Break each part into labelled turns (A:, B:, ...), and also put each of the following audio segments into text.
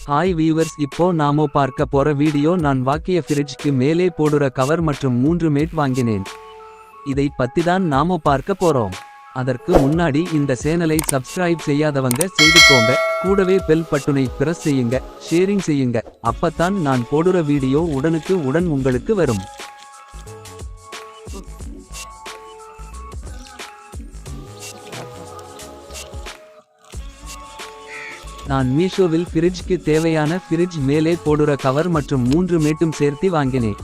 A: Hi viewers, இப்போ நாமோ பார்க்க போற வீடியோ நான் வாக்கிய ஃப்ரிட்ஜ்க்கு மேலே போடுற கவர் மற்றும் 3 மேட் வாங்கினேன். இதை பத்தி தான் நாமோ பார்க்க போறோம். அதற்கு முன்னாடி இந்த சேனலை சப்ஸ்கிரைப் செய்யாதவங்க செய்துக்கோங்க. கூடவே பெல் பட்டனை பிரஸ் செய்யுங்க, ஷேரிங் செய்யுங்க. அப்பத்தான் நான் போடுற வீடியோ உடனுக்கு உடன் உங்களுக்கு வரும். நான் மீஷோவில் ஃப்ரிட்ஜ்க்கு தேவையான ஃப்ரிட்ஜ் மேலே போடுற கவர் மற்றும் 3 மேட்டும் சேர்த்து வாங்கினேன்.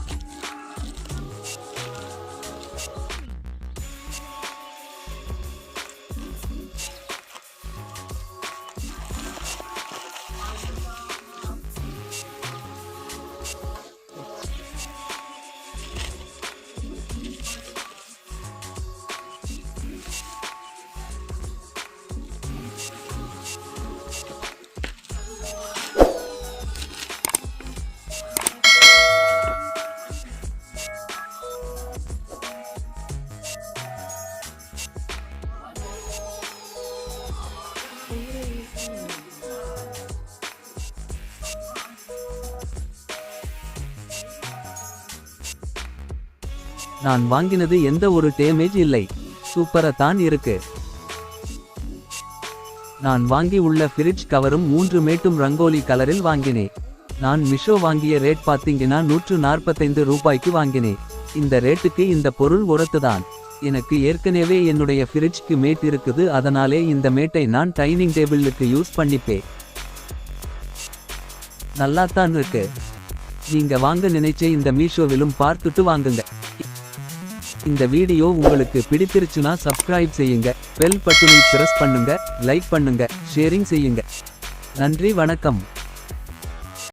A: நான் வாங்கினது எந்த ஒரு டேமேஜ் இல்லை, சூப்பரா தான் இருக்கு. நான் வாங்கி உள்ள ஃப்ரிட்ஜ் கவரும் 3 மேட்டும் ரங்கோலி கலரில் வாங்கினேன். நான் மீஷோ வாங்கிய ரேட் பாத்தீங்கன்னா 145 ரூபாய்க்கு வாங்கினேன். இந்த ரேட்டுக்கு இந்த பொருள் ஒருத்துதான். எனக்கு ஏற்கனவே என்னுடைய ஃப்ரிட்ஜ்க்கு மேட் இருக்குது, அதனாலே இந்த மேட்டை நான் டைனிங் டேபிளுக்கு யூஸ் பண்ணிப்பேன். நல்லாத்தான் இருக்கு. நீங்க வாங்க நினைச்ச இந்த மீஷோவிலும் பார்த்துட்டு வாங்குங்க. இந்த வீடியோ உங்களுக்கு பிடித்திருச்சுனா சப்ஸ்கிரைப் செய்யுங்க, பெல் பட்டனை பிரஸ் பண்ணுங்க, லைக் பண்ணுங்க, ஷேரிங் செய்யுங்க. நன்றி, வணக்கம்.